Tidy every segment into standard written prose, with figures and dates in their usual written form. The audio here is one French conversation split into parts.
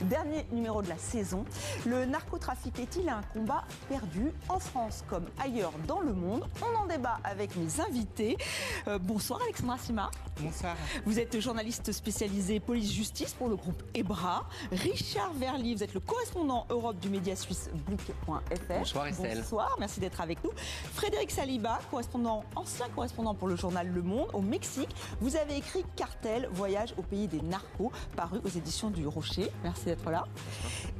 Dernier numéro de la saison. Le narcotrafic est-il un combat perdu en France comme ailleurs dans le monde? On en débat avec mes invités. Bonsoir Alexandra Sima. Bonsoir. Vous êtes journaliste spécialisé police-justice pour le groupe EBRA. Richard Verly, vous êtes le correspondant Europe du média suisse Blick.fr. Bonsoir Estelle. Bonsoir, merci d'être avec nous. Frédéric Saliba, ancien correspondant pour le journal Le Monde au Mexique. Vous avez écrit Cartel, voyage au pays des narcos, paru aux éditions du Rocher. Merci d'être là.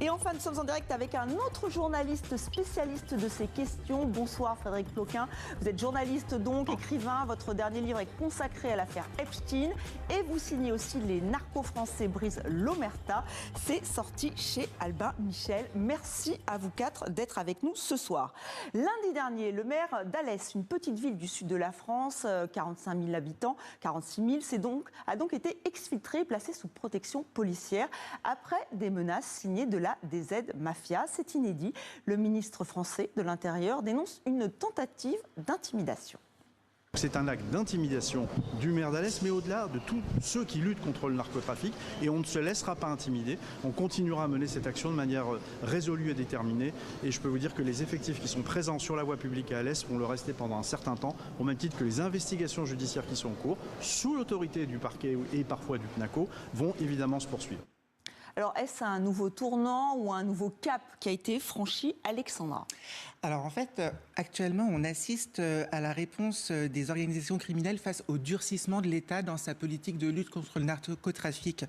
Et enfin, nous sommes en direct avec un autre journaliste spécialiste de ces questions. Bonsoir Frédéric Ploquin. Vous êtes journaliste donc, écrivain. Votre dernier livre est consacré à l'affaire Epstein. Et vous signez aussi Les narcos français brisent l'omerta. C'est sorti chez Albin Michel. Merci à vous quatre d'être avec nous ce soir. Lundi dernier, le maire d'Alès, une petite ville du sud de la France, 45 000 habitants, 46 000, a donc été exfiltré, placé sous protection policière après des menaces signées de la DZ Mafia. C'est inédit. Le ministre français de l'Intérieur dénonce une tentative d'intimidation. C'est un acte d'intimidation du maire d'Alès, mais au-delà de tous ceux qui luttent contre le narcotrafic. Et on ne se laissera pas intimider. On continuera à mener cette action de manière résolue et déterminée. Et je peux vous dire que les effectifs qui sont présents sur la voie publique à Alès vont le rester pendant un certain temps, au même titre que les investigations judiciaires qui sont en cours, sous l'autorité du parquet et parfois du PNACO, vont évidemment se poursuivre. Alors, est-ce un nouveau tournant ou un nouveau cap qui a été franchi, Alexandra? Alors en fait, actuellement, on assiste à la réponse des organisations criminelles face au durcissement de l'État dans sa politique de lutte contre le narcotrafic.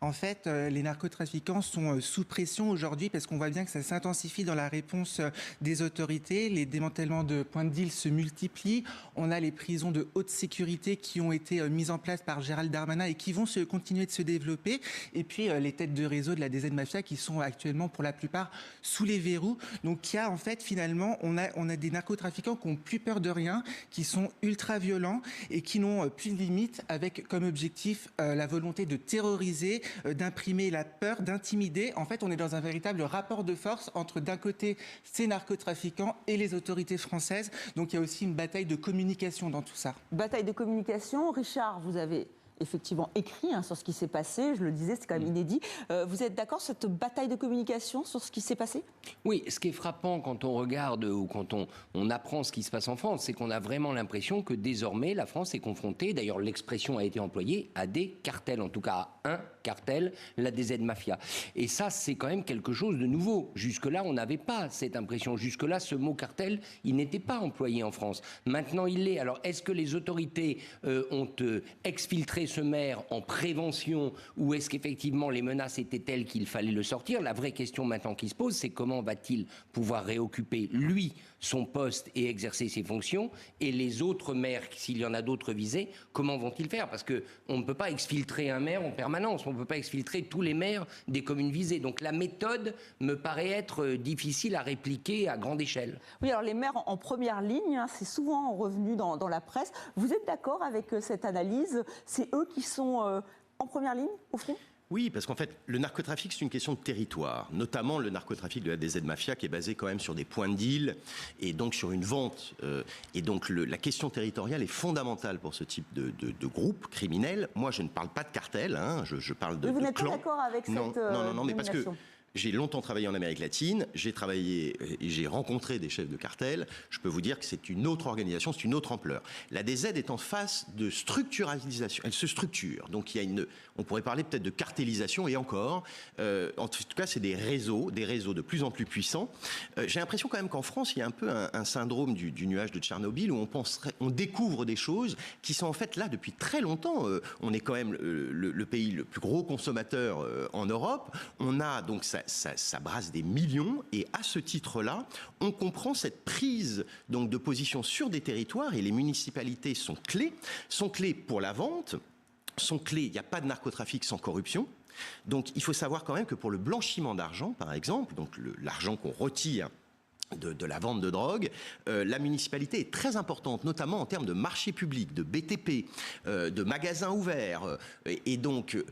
En fait, les narcotrafiquants sont sous pression aujourd'hui parce qu'on voit bien que ça s'intensifie dans la réponse des autorités. Les démantèlements de points de deal se multiplient. On a les prisons de haute sécurité qui ont été mises en place par Gérald Darmanin et qui vont continuer de se développer. Et puis les têtes de réseau de la DZ Mafia qui sont actuellement pour la plupart sous les verrous. Donc il y a en fait finalement, on a des narcotrafiquants qui n'ont plus peur de rien, qui sont ultra violents et qui n'ont plus de limites avec comme objectif la volonté de terroriser, d'imprimer la peur, d'intimider. En fait, on est dans un véritable rapport de force entre, d'un côté, ces narcotrafiquants et les autorités françaises. Donc, il y a aussi une bataille de communication dans tout ça. Bataille de communication. Richard, vous avez effectivement écrit sur ce qui s'est passé. Je le disais, c'est quand même inédit. Vous êtes d'accord, cette bataille de communication sur ce qui s'est passé? Oui, ce qui est frappant quand on regarde ou quand on apprend ce qui se passe en France, c'est qu'on a vraiment l'impression que désormais la France est confrontée, d'ailleurs l'expression a été employée, à des cartels, en tout cas à un cartel, la DZ Mafia. Et ça, c'est quand même quelque chose de nouveau. Jusque-là, on n'avait pas cette impression. Jusque-là, ce mot cartel, il n'était pas employé en France. Maintenant, il l'est. Alors, est-ce que les autorités ont exfiltré ce maire en prévention ou est-ce qu'effectivement les menaces étaient telles qu'il fallait le sortir? La vraie question maintenant qui se pose, c'est comment va-t-il pouvoir réoccuper, lui, son poste et exercer ses fonctions, et les autres maires, s'il y en a d'autres visés, comment vont-ils faire? Parce qu'on ne peut pas exfiltrer un maire en permanence, on ne peut pas exfiltrer tous les maires des communes visées. Donc la méthode me paraît être difficile à répliquer à grande échelle. Oui, alors les maires en première ligne, c'est souvent revenu dans la presse. Vous êtes d'accord avec cette analyse? C'est eux qui sont en première ligne, au fond? Oui, parce qu'en fait, le narcotrafic, c'est une question de territoire, notamment le narcotrafic de la DZ Mafia, qui est basé quand même sur des points de deal et donc sur une vente. Et donc, la question territoriale est fondamentale pour ce type de groupe criminel. Moi, je ne parle pas de cartel, je parle de clan. Vous n'êtes pas d'accord avec cette non, mais parce que j'ai longtemps travaillé en Amérique latine, j'ai rencontré des chefs de cartel. Je peux vous dire que c'est une autre organisation, c'est une autre ampleur. La DZ est en phase de structuralisation, elle se structure. Donc on pourrait parler peut-être de cartélisation et encore. En tout cas, c'est des réseaux de plus en plus puissants. J'ai l'impression quand même qu'en France, il y a un peu un syndrome du nuage de Tchernobyl où on découvre des choses qui sont en fait là depuis très longtemps. On est quand même le pays le plus gros consommateur en Europe. On a donc ça brasse des millions et à ce titre-là, on comprend cette prise donc de position sur des territoires et les municipalités sont clés pour la vente, sont clés, il n'y a pas de narcotrafic sans corruption. Donc il faut savoir quand même que pour le blanchiment d'argent, par exemple, donc l'argent qu'on retire de la vente de drogue, la municipalité est très importante, notamment en termes de marché public, de BTP, de magasins ouverts. Et donc,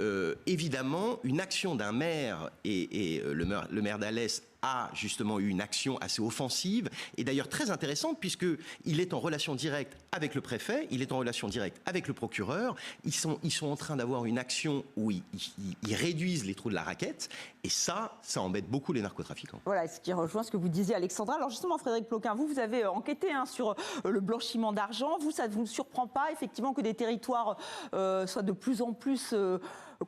évidemment, une action d'un maire, et le maire d'Alès a justement eu une action assez offensive et d'ailleurs très intéressante puisqu'il est en relation directe avec le préfet, il est en relation directe avec le procureur. Ils sont en train d'avoir une action où ils réduisent les trous de la raquette et ça embête beaucoup les narcotrafiquants. Voilà, ce qui rejoint ce que vous disiez, Alexandra. Alors justement, Frédéric Ploquin, vous avez enquêté sur le blanchiment d'argent. Vous, ça ne vous surprend pas effectivement que des territoires soient de plus en plus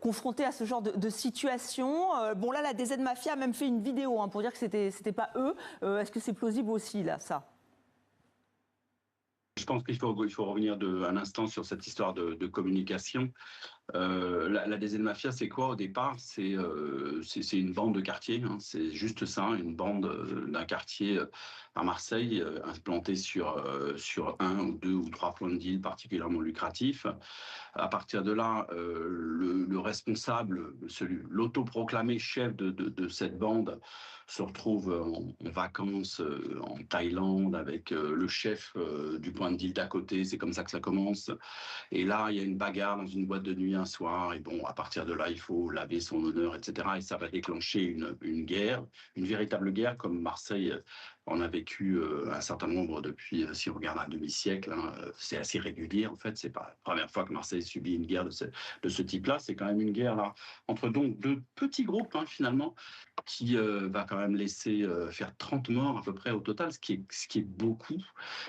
confrontés à ce genre de situation. Bon là, la DZ Mafia a même fait une vidéo pour dire que c'était pas eux. Est-ce que c'est plausible aussi là, ça ? Je pense qu'il faut revenir un instant sur cette histoire de communication. La DZ Mafia, c'est quoi au départ ? C'est une bande de quartier, hein, c'est juste ça, une bande d'un quartier à Marseille, implantée sur 1 ou 2 ou 3 points de deal particulièrement lucratifs. À partir de là, le responsable, l'autoproclamé chef de cette bande, se retrouve en vacances en Thaïlande avec le chef du point de deal d'à côté. C'est comme ça que ça commence. Et là, il y a une bagarre dans une boîte de nuit un soir. Et bon, à partir de là, il faut laver son honneur, etc. Et ça va déclencher une guerre, une véritable guerre, comme Marseille en a vécu un certain nombre depuis, si on regarde un demi-siècle. Hein, c'est assez régulier, en fait. C'est pas la première fois que Marseille subit une guerre de ce type-là. C'est quand même une guerre là entre donc 2 petits groupes, hein, finalement, qui va quand même laisser faire 30 morts à peu près au total, ce qui est beaucoup,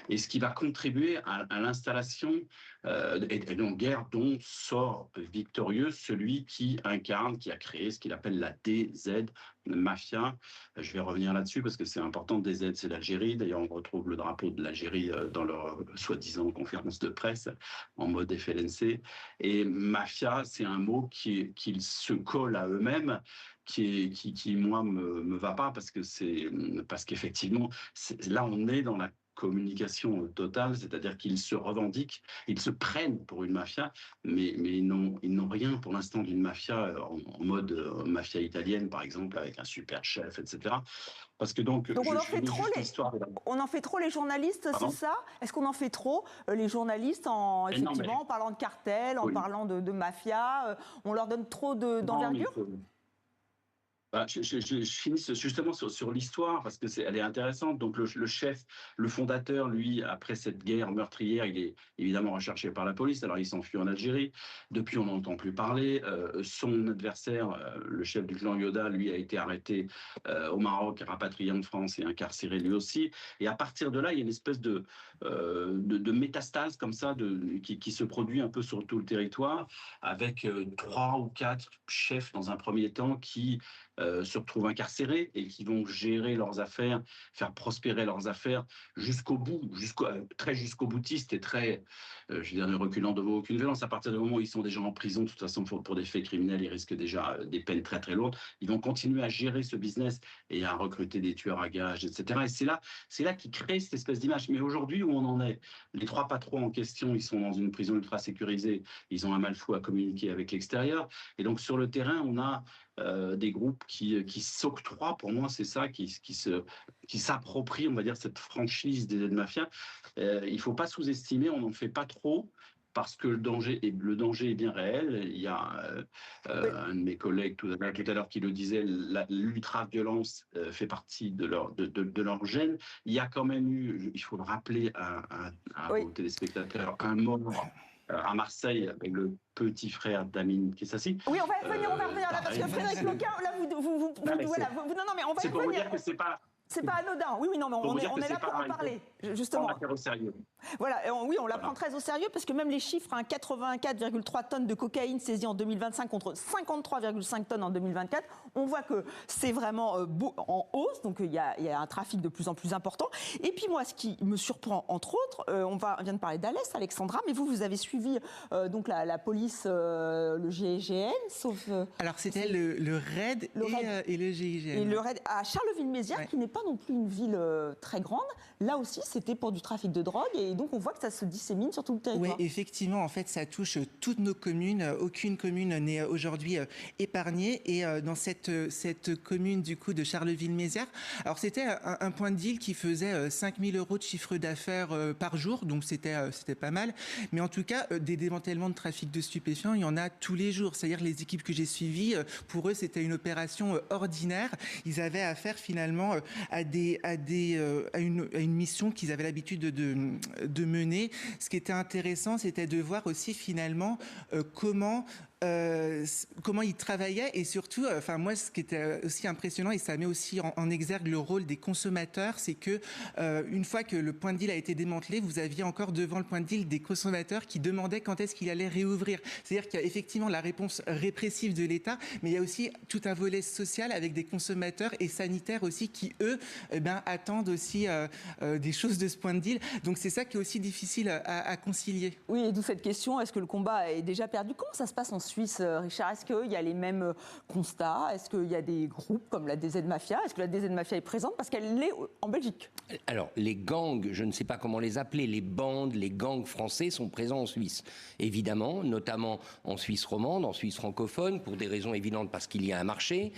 et ce qui va contribuer à l'installation d'une guerre dont sort victorieux celui qui incarne, qui a créé ce qu'il appelle la DZ Mafia. Je vais revenir là-dessus parce que c'est important. DZ, c'est l'Algérie. D'ailleurs, on retrouve le drapeau de l'Algérie dans leur soi-disant conférence de presse en mode FLNC. Et Mafia, c'est un mot qu'ils se collent à eux-mêmes, qui moi me va pas parce qu'effectivement là on est dans la communication totale, c'est-à-dire qu'ils se revendiquent, ils se prennent pour une mafia, mais ils n'ont rien pour l'instant d'une mafia en mode mafia italienne par exemple avec un super chef, etc. Parce que donc on en fait trop les journalistes, c'est ça ? Est-ce qu'on en fait trop les journalistes en parlant de cartel, en parlant de mafia, on leur donne trop d'envergure ? Je finis justement sur l'histoire parce que elle est intéressante. Donc le chef, le fondateur, lui, après cette guerre meurtrière, il est évidemment recherché par la police. Alors il s'enfuit en Algérie. Depuis, on n'entend plus parler. Son adversaire, le chef du clan Yoda, lui, a été arrêté au Maroc, rapatrié en France et incarcéré lui aussi. Et à partir de là, il y a une espèce de métastase comme ça qui se produit un peu sur tout le territoire avec 3 ou 4 chefs dans un premier temps qui se retrouvent incarcérés et qui vont gérer leurs affaires, faire prospérer leurs affaires jusqu'au bout, jusqu'au boutiste et très, je dirais, reculant devant aucune violence. À partir du moment où ils sont déjà en prison, de toute façon, pour des faits criminels, ils risquent déjà des peines très très lourdes. Ils vont continuer à gérer ce business et à recruter des tueurs à gages, etc. Et c'est là qu'ils créent cette espèce d'image. Mais aujourd'hui, où on en est, les 3 patrons en question, ils sont dans une prison ultra sécurisée, ils ont un mal fou à communiquer avec l'extérieur. Et donc, sur le terrain, on a des groupes qui s'octroient, pour moi c'est ça, qui s'approprient, on va dire, cette franchise des mafia. Il ne faut pas sous-estimer, on n'en fait pas trop, parce que le danger est bien réel. Il y a un de mes collègues tout à l'heure qui le disait, l'ultra-violence fait partie de leur gène. Il y a quand même eu, il faut le rappeler à vos téléspectateurs, un mort à Marseille avec le petit frère d'Amine Kessassi. Oui, on va revenir là, parce que Frédéric Ploquin, là, non, mais on va y revenir. C'est pour vous dire que c'est pas... C'est pas anodin. Oui, non, mais on est là pour en parler, justement. On la prend au sérieux. Voilà, oui, on la prend très au sérieux parce que même les chiffres, 84,3 tonnes de cocaïne saisies en 2025 contre 53,5 tonnes en 2024, on voit que c'est vraiment en hausse, donc il y a un trafic de plus en plus important. Et puis moi, ce qui me surprend, entre autres, on vient de parler d'Alès, Alexandra, mais vous avez suivi donc la police, le GIGN, sauf... Alors c'était le RAID et le GIGN. Et le RAID à Charleville-Mézières, qui n'est pas non plus une ville très grande. Là aussi, c'était pour du trafic de drogue et donc on voit que ça se dissémine sur tout le territoire. Oui, effectivement, en fait, ça touche toutes nos communes. Aucune commune n'est aujourd'hui épargnée. Et dans cette commune du coup de Charleville-Mézières, alors c'était un point de deal qui faisait 5 000 € de chiffre d'affaires par jour, donc c'était pas mal. Mais en tout cas, des démantèlements de trafic de stupéfiants, il y en a tous les jours. C'est-à-dire les équipes que j'ai suivies, pour eux, c'était une opération ordinaire. Ils avaient affaire finalement à une mission qu'ils avaient l'habitude de mener. Ce qui était intéressant, c'était de voir aussi finalement comment ils travaillaient et surtout, moi, ce qui était aussi impressionnant et ça met aussi en exergue le rôle des consommateurs, c'est que une fois que le point de deal a été démantelé, vous aviez encore devant le point de deal des consommateurs qui demandaient quand est-ce qu'il allait réouvrir. C'est-à-dire qu'il y a effectivement la réponse répressive de l'État, mais il y a aussi tout un volet social avec des consommateurs et sanitaires aussi qui, eux, attendent aussi des choses de ce point de deal. Donc c'est ça qui est aussi difficile à concilier. Oui, et d'où cette question, est-ce que le combat est déjà perdu? Comment ça se passe en Suisse, Richard? Est-ce qu'il y a les mêmes constats? Est-ce qu'il y a des groupes comme la DZ Mafia? Est-ce que la DZ Mafia est présente? Parce qu'elle l'est en Belgique. Alors, les gangs, je ne sais pas comment les appeler, les bandes, les gangs français sont présents en Suisse. Évidemment, notamment en Suisse romande, en Suisse francophone, pour des raisons évidentes, parce qu'il y a un marché,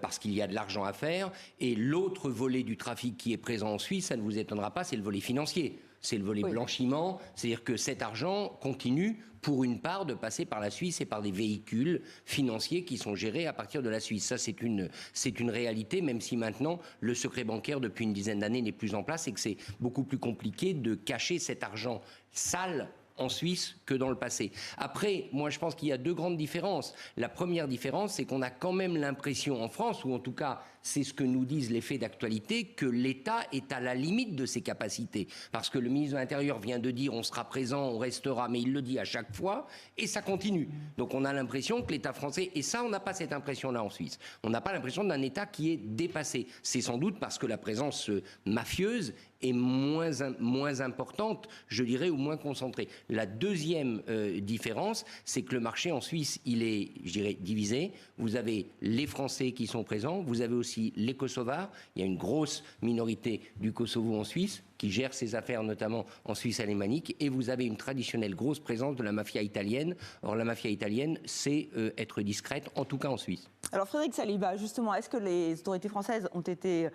parce qu'il y a de l'argent à faire. Et l'autre volet du trafic qui est présent en Suisse, ça ne vous étonnera pas, c'est le volet financier. C'est le volet blanchiment, c'est-à-dire que cet argent continue pour une part de passer par la Suisse et par des véhicules financiers qui sont gérés à partir de la Suisse. Ça, c'est une réalité, même si maintenant le secret bancaire depuis une dizaine d'années n'est plus en place et que c'est beaucoup plus compliqué de cacher cet argent sale en Suisse que dans le passé. Après, moi je pense qu'il y a deux grandes différences. La première différence, c'est qu'on a quand même l'impression en France, ou en tout cas c'est ce que nous disent les faits d'actualité, que l'État est à la limite de ses capacités. Parce que le ministre de l'Intérieur vient de dire on sera présent, on restera, mais il le dit à chaque fois, et ça continue. Donc on a l'impression que l'État français, et ça on n'a pas cette impression-là en Suisse, on n'a pas l'impression d'un État qui est dépassé. C'est sans doute parce que la présence mafieuse est moins importante, je dirais, ou moins concentrée. La deuxième différence, c'est que le marché en Suisse, il est, je dirais, divisé. Vous avez les Français qui sont présents, vous avez aussi les Kosovars. Il y a une grosse minorité du Kosovo en Suisse qui gère ses affaires notamment en Suisse alémanique, et vous avez une traditionnelle grosse présence de la mafia italienne. Or, la mafia italienne, c'est être discrète, en tout cas en Suisse. Alors Frédéric Saliba, justement, est-ce que les autorités françaises ont été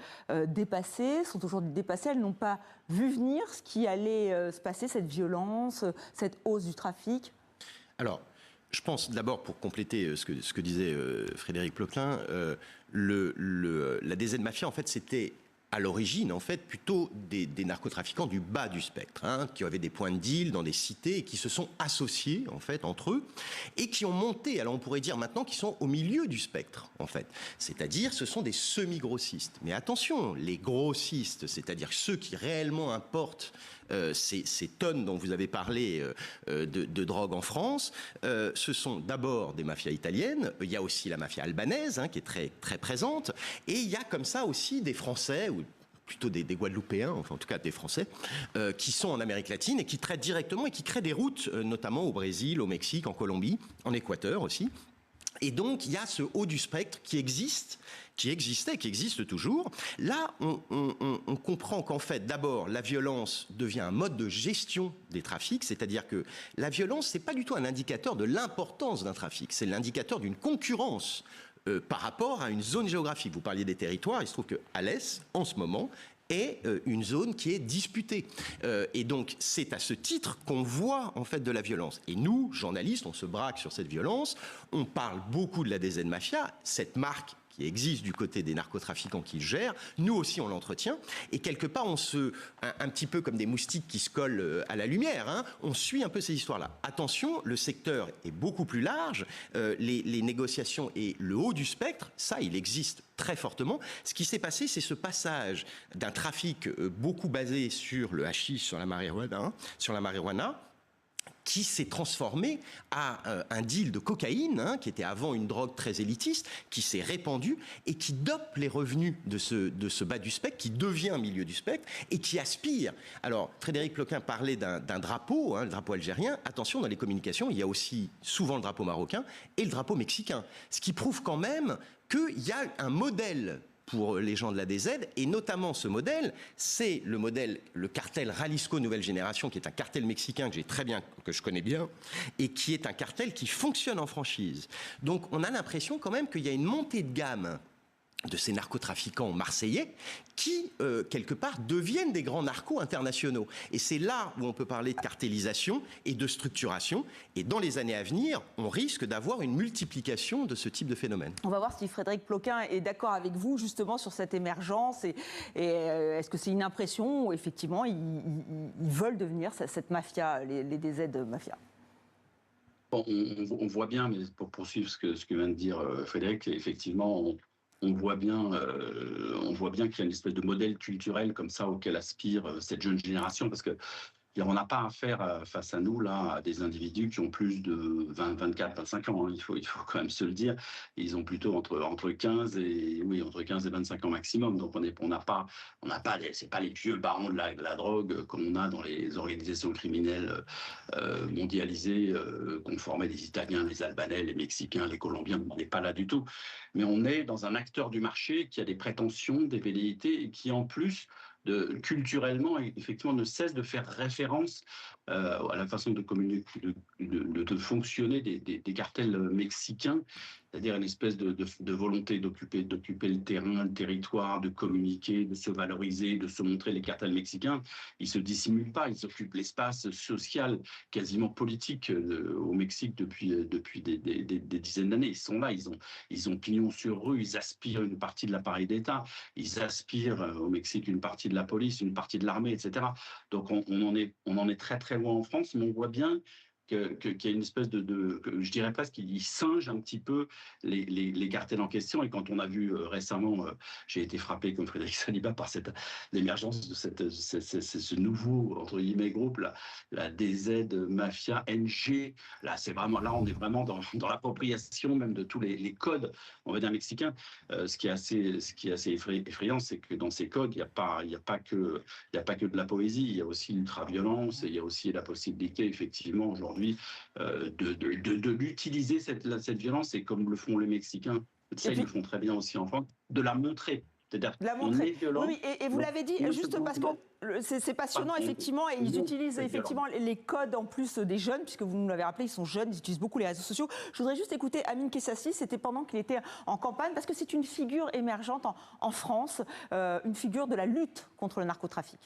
dépassées, sont aujourd'hui dépassées? Elles n'ont pas vu venir ce qui allait se passer, cette violence, cette hausse du trafic? Alors, je pense d'abord, pour compléter ce que disait Frédéric Ploquin, la DZ Mafia, en fait, c'était à l'origine, en fait, plutôt des narcotrafiquants du bas du spectre, qui avaient des points de deal dans des cités et qui se sont associés, en fait, entre eux, et qui ont monté, alors on pourrait dire maintenant qu'ils sont au milieu du spectre, en fait. C'est-à-dire, ce sont des semi-grossistes. Mais attention, les grossistes, c'est-à-dire ceux qui réellement importent ces tonnes dont vous avez parlé de drogue en France, ce sont d'abord des mafias italiennes, il y a aussi la mafia albanaise qui est très, très présente, et il y a comme ça aussi des Français, ou plutôt des Guadeloupéens, enfin en tout cas des Français, qui sont en Amérique latine et qui traitent directement et qui créent des routes, notamment au Brésil, au Mexique, en Colombie, en Équateur aussi. Et donc il y a ce haut du spectre qui existe, qui existe toujours. Là, on comprend qu'en fait, d'abord, la violence devient un mode de gestion des trafics, c'est-à-dire que la violence, c'est pas du tout un indicateur de l'importance d'un trafic, c'est l'indicateur d'une concurrence par rapport à une zone géographique. Vous parliez des territoires, il se trouve que Alès, en ce moment, est une zone qui est disputée. Et donc, c'est à ce titre qu'on voit, en fait, de la violence. Et nous, journalistes, on se braque sur cette violence, on parle beaucoup de la DZ Mafia, cette marque qui existe du côté des narcotrafiquants qui le gèrent, nous aussi on l'entretient, et quelque part on un petit peu comme des moustiques qui se collent à la lumière, on suit un peu ces histoires-là. Attention, le secteur est beaucoup plus large, les négociations et le haut du spectre, ça il existe très fortement. Ce qui s'est passé, c'est ce passage d'un trafic beaucoup basé sur le hashish, sur la marijuana, qui s'est transformé à un deal de cocaïne, qui était avant une drogue très élitiste, qui s'est répandu et qui dope les revenus de ce bas du spectre, qui devient milieu du spectre et qui aspire. Alors, Frédéric Ploquin parlait d'un drapeau, le drapeau algérien. Attention, dans les communications, il y a aussi souvent le drapeau marocain et le drapeau mexicain. Ce qui prouve quand même qu'il y a un modèle pour les gens de la DZ, et notamment ce modèle, c'est le cartel Jalisco Nouvelle Génération, qui est un cartel mexicain que je connais bien, et qui est un cartel qui fonctionne en franchise. Donc on a l'impression quand même qu'il y a une montée de gamme de ces narcotrafiquants marseillais qui, quelque part, deviennent des grands narcos internationaux. Et c'est là où on peut parler de cartélisation et de structuration. Et dans les années à venir, on risque d'avoir une multiplication de ce type de phénomène. On va voir si Frédéric Ploquin est d'accord avec vous, justement, sur cette émergence. Et est-ce que c'est une impression ou, effectivement, ils veulent devenir cette mafia, les DZ mafia? Bon, on voit bien, mais pour poursuivre ce que vient de dire Frédéric, effectivement, on voit bien qu'il y a une espèce de modèle culturel comme ça auquel aspire cette jeune génération, parce que on n'a pas affaire face à nous là à des individus qui ont plus de 24, 25 ans. Hein, il faut quand même se le dire. Ils ont plutôt entre 15 et 25 ans maximum. Donc on n'a pas c'est pas les vieux barons de la drogue comme on a dans les organisations criminelles mondialisées qu'on formait les Italiens, les Albanais, les Mexicains, les Colombiens. On n'est pas là du tout. Mais on est dans un acteur du marché qui a des prétentions, des velléités et qui en plus culturellement, effectivement, ne cesse de faire référence à la façon de communiquer, de fonctionner des cartels mexicains, c'est-à-dire une espèce de volonté d'occuper le terrain, le territoire, de communiquer, de se valoriser, de se montrer. Les cartels mexicains, ils se dissimulent pas, ils occupent l'espace social, quasiment politique au Mexique depuis des dizaines d'années. Ils sont là, ils ont pignon sur rue, ils aspirent une partie de l'appareil d'État, ils aspirent au Mexique une partie de la police, une partie de l'armée, etc. Donc on en est très très loin en France, mais on voit bien qu'il y a une espèce je dirais presque qu'il singe un petit peu les cartels en question. Et quand on a vu récemment, j'ai été frappé comme Frédéric Saliba par l'émergence de ce nouveau entre guillemets groupe, la DZ Mafia NG. Là on est vraiment dans l'appropriation même de tous les codes, on va dire mexicains. Ce qui est assez effrayant, c'est que dans ces codes, il y a pas que de la poésie, il y a aussi l'ultra-violence, et il y a aussi la possibilité effectivement aujourd'hui de l'utiliser cette violence, et comme le font les Mexicains, ils le font très bien aussi en France, de la montrer. C'est-à-dire qu'on est violent. Oui, et vous l'avez dit, juste parce que c'est passionnant, effectivement, et ils utilisent effectivement les codes en plus des jeunes, puisque vous nous l'avez rappelé, ils sont jeunes, ils utilisent beaucoup les réseaux sociaux. Je voudrais juste écouter Amine Kessassi, c'était pendant qu'il était en campagne, parce que c'est une figure émergente en France, une figure de la lutte contre le narcotrafic.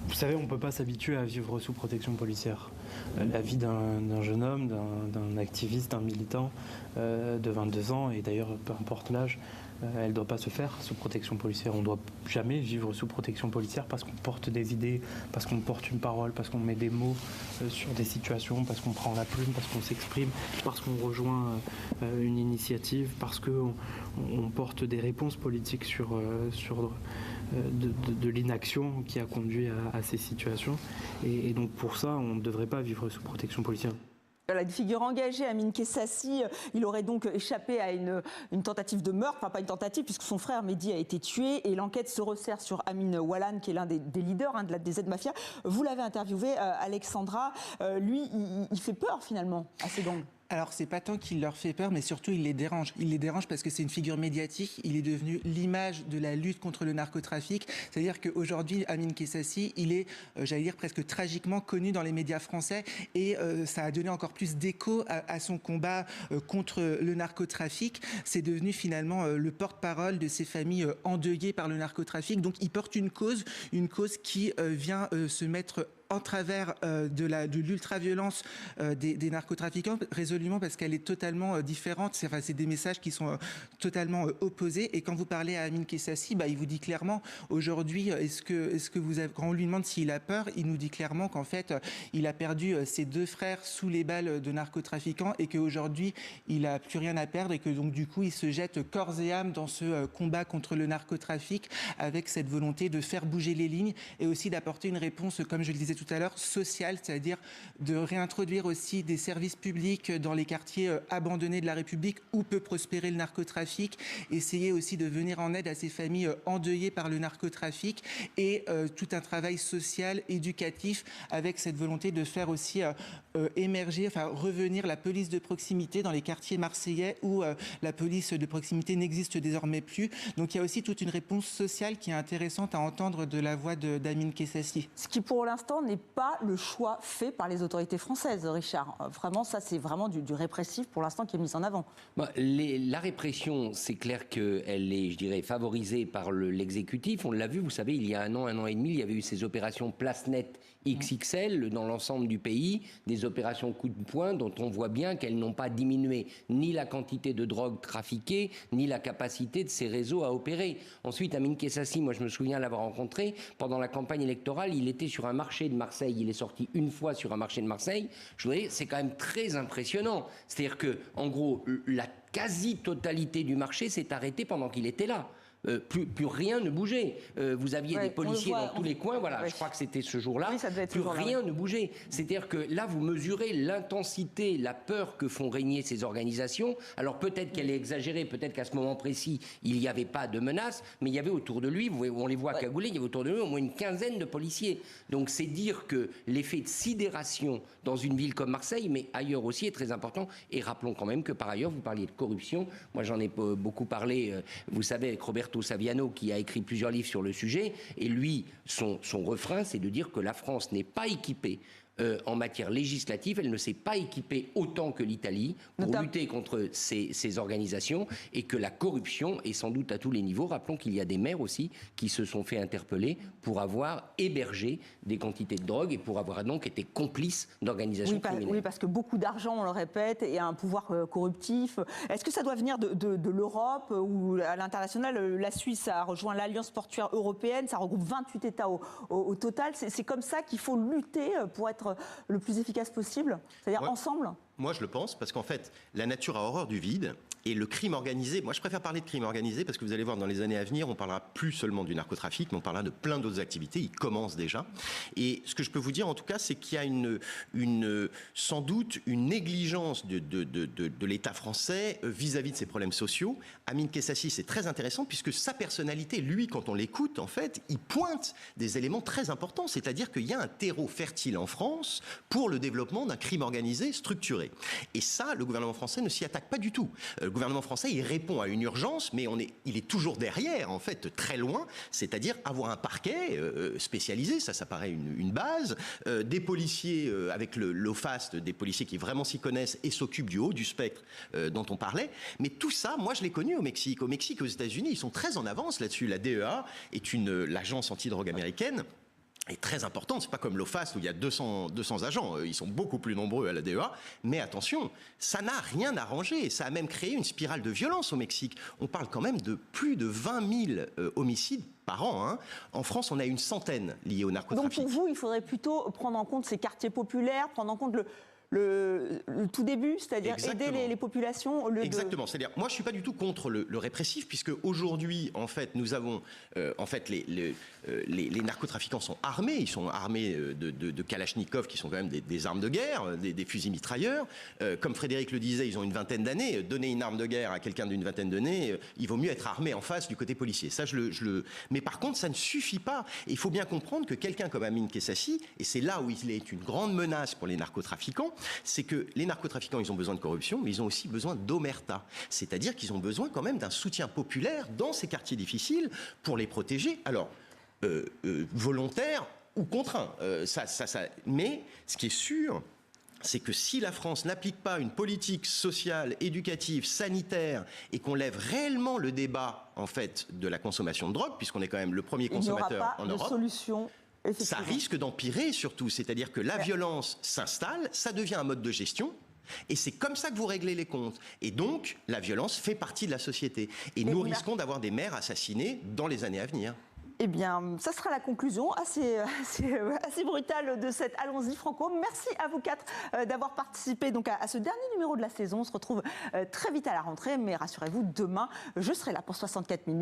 Vous savez, on ne peut pas s'habituer à vivre sous protection policière. La vie d'un jeune homme, d'un activiste, d'un militant de 22 ans, et d'ailleurs, peu importe l'âge, elle ne doit pas se faire sous protection policière. On ne doit jamais vivre sous protection policière parce qu'on porte des idées, parce qu'on porte une parole, parce qu'on met des mots sur des situations, parce qu'on prend la plume, parce qu'on s'exprime, parce qu'on rejoint une initiative, parce qu'on porte des réponses politiques sur de l'inaction qui a conduit à ces situations. Et donc pour ça, on ne devrait pas vivre sous protection policière. Voilà, une figure engagée, Amine Kessassi, il aurait donc échappé à une tentative de meurtre, enfin pas une tentative puisque son frère Mehdi a été tué, et l'enquête se resserre sur Amin Wallan qui est l'un des leaders de la DZ Mafia. Vous l'avez interviewé, Alexandra, lui il fait peur finalement à ces gangs. Alors, c'est pas tant qu'il leur fait peur, mais surtout, il les dérange. Il les dérange parce que c'est une figure médiatique. Il est devenu l'image de la lutte contre le narcotrafic. C'est-à-dire qu'aujourd'hui, Amine Kessassi, il est, j'allais dire, presque tragiquement connu dans les médias français. Et ça a donné encore plus d'écho à son combat contre le narcotrafic. C'est devenu finalement le porte-parole de ces familles endeuillées par le narcotrafic. Donc, il porte une cause qui vient se mettre en travers de l'ultra-violence des narcotrafiquants, résolument parce qu'elle est totalement différente. C'est des messages qui sont totalement opposés. Et quand vous parlez à Amine Kessassi, il vous dit clairement, aujourd'hui, quand on lui demande s'il a peur, il nous dit clairement qu'en fait, il a perdu ses 2 frères sous les balles de narcotrafiquants et qu'aujourd'hui, il n'a plus rien à perdre et que donc du coup, il se jette corps et âme dans ce combat contre le narcotrafic avec cette volonté de faire bouger les lignes et aussi d'apporter une réponse, comme je le disais tout à l'heure, sociale, c'est-à-dire de réintroduire aussi des services publics dans les quartiers abandonnés de la République où peut prospérer le narcotrafic, essayer aussi de venir en aide à ces familles endeuillées par le narcotrafic et tout un travail social, éducatif, avec cette volonté de faire aussi émerger, revenir la police de proximité dans les quartiers marseillais où la police de proximité n'existe désormais plus. Donc il y a aussi toute une réponse sociale qui est intéressante à entendre de la voix d'Amine Kessassi. Ce qui pour l'instant n'est pas le choix fait par les autorités françaises, Richard. Vraiment, ça c'est vraiment du répressif pour l'instant qui est mis en avant. La répression, c'est clair qu'elle est, je dirais, favorisée par l'exécutif. On l'a vu, vous savez, il y a un an et demi, il y avait eu ces opérations Place Nette XXL dans l'ensemble du pays, des opérations coup de poing dont on voit bien qu'elles n'ont pas diminué ni la quantité de drogue trafiquée, ni la capacité de ces réseaux à opérer. Ensuite, Amine Kessassi, moi je me souviens l'avoir rencontré pendant la campagne électorale, il était sur un marché de Marseille, il est sorti une fois sur un marché de Marseille. Je vous dis, c'est quand même très impressionnant. C'est-à-dire que, en gros, la quasi-totalité du marché s'est arrêtée pendant qu'il était là. Plus rien ne bougeait. Vous aviez des policiers dans tous les coins. Voilà, je crois que c'était ce jour-là. Oui, plus rien ne bougeait. C'est-à-dire que là, vous mesurez l'intensité, la peur que font régner ces organisations. Alors peut-être qu'elle est exagérée, peut-être qu'à ce moment précis, il n'y avait pas de menace, mais il y avait autour de lui, on les voit cagoulés, il y avait autour de lui au moins une quinzaine de policiers. Donc c'est dire que l'effet de sidération dans une ville comme Marseille, mais ailleurs aussi, est très important. Et rappelons quand même que par ailleurs, vous parliez de corruption. Moi, j'en ai beaucoup parlé, vous savez, avec Roberto Saviano, qui a écrit plusieurs livres sur le sujet, et lui, son refrain, c'est de dire que la France n'est pas équipée en matière législative, elle ne s'est pas équipée autant que l'Italie pour lutter contre ces organisations, et que la corruption est sans doute à tous les niveaux. Rappelons qu'il y a des maires aussi qui se sont fait interpeller pour avoir hébergé des quantités de drogue et pour avoir donc été complices d'organisations criminelles. Oui, parce que beaucoup d'argent, on le répète, et un pouvoir corruptif. Est-ce que ça doit venir de l'Europe ou à l'international? La Suisse a rejoint l'Alliance portuaire européenne, ça regroupe 28 États au total. C'est comme ça qu'il faut lutter pour être le plus efficace possible, c'est-à-dire ensemble? Moi, je le pense, parce qu'en fait, la nature a horreur du vide. Et le crime organisé, moi je préfère parler de crime organisé parce que vous allez voir dans les années à venir, on parlera plus seulement du narcotrafic, mais on parlera de plein d'autres activités, il commence déjà. Et ce que je peux vous dire en tout cas, c'est qu'il y a sans doute une négligence de l'État français vis-à-vis de ces problèmes sociaux. Amine Kessassi, c'est très intéressant puisque sa personnalité, lui, quand on l'écoute, en fait, il pointe des éléments très importants, c'est-à-dire qu'il y a un terreau fertile en France pour le développement d'un crime organisé structuré. Et ça, le gouvernement français ne s'y attaque pas du tout. Le gouvernement français, il répond à une urgence, mais il est toujours derrière, en fait, très loin, c'est-à-dire avoir un parquet spécialisé, ça paraît une base, des policiers avec l'OFAST, des policiers qui vraiment s'y connaissent et s'occupent du haut du spectre dont on parlait. Mais tout ça, moi, je l'ai connu au Mexique. Au Mexique, aux États-Unis, ils sont très en avance là-dessus. La DEA est l'agence antidrogue américaine. Est très importante, c'est pas comme l'OFAST où il y a 200 agents, ils sont beaucoup plus nombreux à la DEA, mais attention, ça n'a rien arrangé, ça a même créé une spirale de violence au Mexique. On parle quand même de plus de 20 000 homicides par an. Hein. En France, on a une centaine liés au narcotrafic. Donc pour vous, il faudrait plutôt prendre en compte ces quartiers populaires, prendre en compte le tout début, c'est-à-dire aider les populations. Exactement. C'est-à-dire, moi, je suis pas du tout contre le répressif, puisque aujourd'hui, en fait, nous avons, les narcotrafiquants sont armés. Ils sont armés de Kalachnikov, qui sont quand même des armes de guerre, des fusils mitrailleurs. Comme Frédéric le disait, ils ont une vingtaine d'années. Donner une arme de guerre à quelqu'un d'une vingtaine d'années, il vaut mieux être armé en face du côté policier. Ça, Mais par contre, ça ne suffit pas. Et il faut bien comprendre que quelqu'un comme Amine Kessassi, et c'est là où il est une grande menace pour les narcotrafiquants, c'est que les narcotrafiquants, ils ont besoin de corruption, mais ils ont aussi besoin d'omerta. C'est-à-dire qu'ils ont besoin quand même d'un soutien populaire dans ces quartiers difficiles pour les protéger. Alors, volontaire ou contraint. Mais ce qui est sûr, c'est que si la France n'applique pas une politique sociale, éducative, sanitaire, et qu'on lève réellement le débat, en fait, de la consommation de drogue, puisqu'on est quand même le premier consommateur en Europe, il n'y aura pas de solution. Ça risque d'empirer surtout, c'est-à-dire que la violence s'installe, ça devient un mode de gestion, et c'est comme ça que vous réglez les comptes. Et donc, la violence fait partie de la société. Et nous risquons d'avoir des maires assassinés dans les années à venir. Eh bien, ça sera la conclusion assez brutale de cette Allons-y Franco. Merci à vous quatre d'avoir participé donc à ce dernier numéro de la saison. On se retrouve très vite à la rentrée, mais rassurez-vous, demain, je serai là pour 64 minutes.